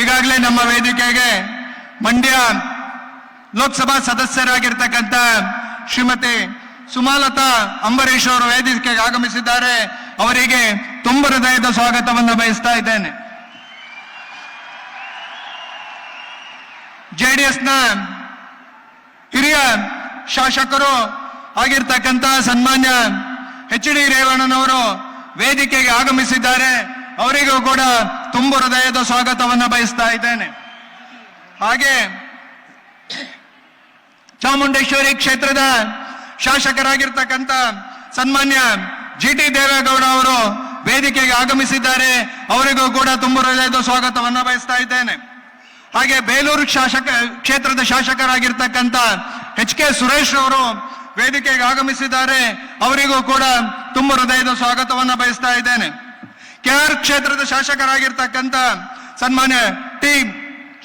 ಈಗಾಗಲೇ ನಮ್ಮ ವೇದಿಕೆಗೆ ಮಂಡ್ಯ ಲೋಕಸಭಾ ಸದಸ್ಯರಾಗಿರ್ತಕ್ಕಂಥ ಶ್ರೀಮತಿ ಸುಮಲತಾ ಅಂಬರೀಶ್ ಅವರು ವೇದಿಕೆಗೆ ಆಗಮಿಸಿದ್ದಾರೆ. ಅವರಿಗೆ ತುಂಬ ಹೃದಯದ ಸ್ವಾಗತವನ್ನು ಬಯಸ್ತಾ ಇದ್ದೇನೆ. ಜೆಡಿಎಸ್ನ ಹಿರಿಯ ಶಾಸಕರು ಆಗಿರ್ತಕ್ಕಂಥ ಸನ್ಮಾನ್ಯ ಎಚ್.ಡಿ. ರೇವಣ್ಣನವರು ವೇದಿಕೆಗೆ ಆಗಮಿಸಿದ್ದಾರೆ. ಅವರಿಗೂ ಕೂಡ ತುಂಬ ಹೃದಯದ ಸ್ವಾಗತವನ್ನು ಬಯಸ್ತಾ ಇದ್ದೇನೆ. ಹಾಗೆ ಚಾಮುಂಡೇಶ್ವರಿ ಕ್ಷೇತ್ರದ ಶಾಸಕರಾಗಿರ್ತಕ್ಕಂಥ ಸನ್ಮಾನ್ಯ ಜಿ.ಟಿ. ದೇವೇಗೌಡ ಅವರು ವೇದಿಕೆಗೆ ಆಗಮಿಸಿದ್ದಾರೆ. ಅವರಿಗೂ ಕೂಡ ತುಂಬ ಹೃದಯದ ಸ್ವಾಗತವನ್ನು ಬಯಸ್ತಾ ಇದ್ದೇನೆ. ಹಾಗೆ ಬೇಲೂರು ಕ್ಷೇತ್ರದ ಶಾಸಕರಾಗಿರ್ತಕ್ಕಂಥ ಎಚ್.ಕೆ. ಸುರೇಶ್ ಅವರು ವೇದಿಕೆಗೆ ಆಗಮಿಸಿದ್ದಾರೆ. ಅವರಿಗೂ ಕೂಡ ತುಂಬ ಹೃದಯದ ಸ್ವಾಗತವನ್ನು ಬಯಸ್ತಾ ಇದ್ದೇನೆ. ಕೆ.ಆರ್. ಕ್ಷೇತ್ರದ ಶಾಸಕರಾಗಿರ್ತಕ್ಕಂಥ ಸನ್ಮಾನ್ಯ ಟಿ.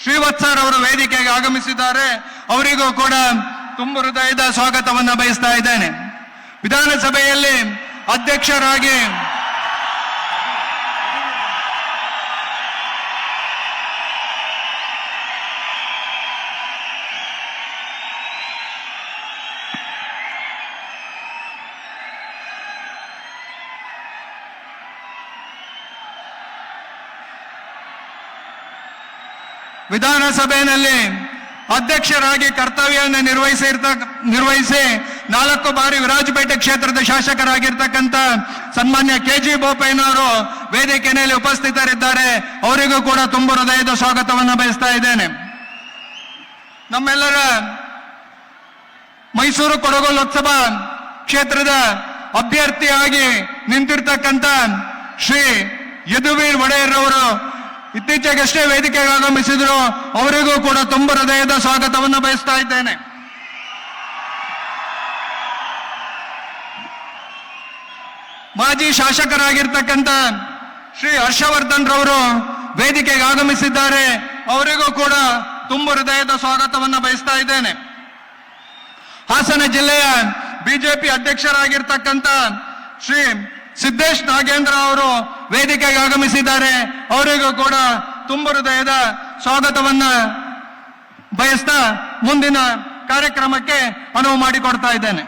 ಶ್ರೀವತ್ಸರ್ ಅವರು ವೇದಿಕೆಗೆ ಆಗಮಿಸಿದ್ದಾರೆ. ಅವರಿಗೂ ಕೂಡ ತುಂಬ ಹೃದಯದ ಸ್ವಾಗತವನ್ನು ಬಯಸ್ತಾ ಇದ್ದೇನೆ. ವಿಧಾನಸಭೆಯಲ್ಲಿ ಅಧ್ಯಕ್ಷರಾಗಿ ವಿಧಾನಸಭೆಯಲ್ಲಿ ಅಧ್ಯಕ್ಷರಾಗಿ ಕರ್ತವ್ಯವನ್ನು ನಿರ್ವಹಿಸಿ 4 ಬಾರಿ ವಿರಾಜಪೇಟೆ ಕ್ಷೇತ್ರದ ಶಾಸಕರಾಗಿರ್ತಕ್ಕಂಥ ಸನ್ಮಾನ್ಯ ಕೆ.ಜಿ. ಬೋಪಯ್ಯನವರು ವೇದಿಕೆಯಲ್ಲಿ ಉಪಸ್ಥಿತರಿದ್ದಾರೆ. ಅವರಿಗೂ ಕೂಡ ತುಂಬ ಹೃದಯದ ಸ್ವಾಗತವನ್ನು ಬಯಸ್ತಾ ಇದ್ದೇನೆ. ನಮ್ಮೆಲ್ಲರ ಮೈಸೂರು ಕೊಡಗು ಲೋಕಸಭಾ ಕ್ಷೇತ್ರದ ಅಭ್ಯರ್ಥಿಯಾಗಿ ನಿಂತಿರ್ತಕ್ಕಂಥ ಶ್ರೀ ಯದುವೀರ್ ಒಡೆಯರ್ ಅವರು ಇತ್ತೀಚೆಗಷ್ಟೇ ವೇದಿಕೆಗೆ ಆಗಮಿಸಿದ್ರು. ಅವರಿಗೂ ಕೂಡ ತುಂಬ ಹೃದಯದ ಸ್ವಾಗತವನ್ನು ಬಯಸ್ತಾ ಇದ್ದೇನೆ. ಮಾಜಿ ಶಾಸಕರಾಗಿರ್ತಕ್ಕಂಥ ಶ್ರೀ ಹರ್ಷವರ್ಧನ್ ರವರು ವೇದಿಕೆಗೆ ಆಗಮಿಸಿದ್ದಾರೆ. ಅವರಿಗೂ ಕೂಡ ತುಂಬ ಹೃದಯದ ಸ್ವಾಗತವನ್ನು ಬಯಸ್ತಾ ಇದ್ದೇನೆ. ಹಾಸನ ಜಿಲ್ಲೆಯ ಬಿಜೆಪಿ ಅಧ್ಯಕ್ಷರಾಗಿರ್ತಕ್ಕಂಥ ಶ್ರೀ ಸಿದ್ದೇಶ್ ನಾಗೇಂದ್ರ ಅವರು ವೇದಿಕೆಗೆ ಆಗಮಿಸಿದ್ದಾರೆ. ಅವರಿಗೂ ಕೂಡ ತುಂಬ ಹೃದಯದ ಸ್ವಾಗತವನ್ನ ಬಯಸ್ತಾ ಮುಂದಿನ ಕಾರ್ಯಕ್ರಮಕ್ಕೆ ಅನುವು ಮಾಡಿಕೊಡ್ತಾ ಇದ್ದೇನೆ.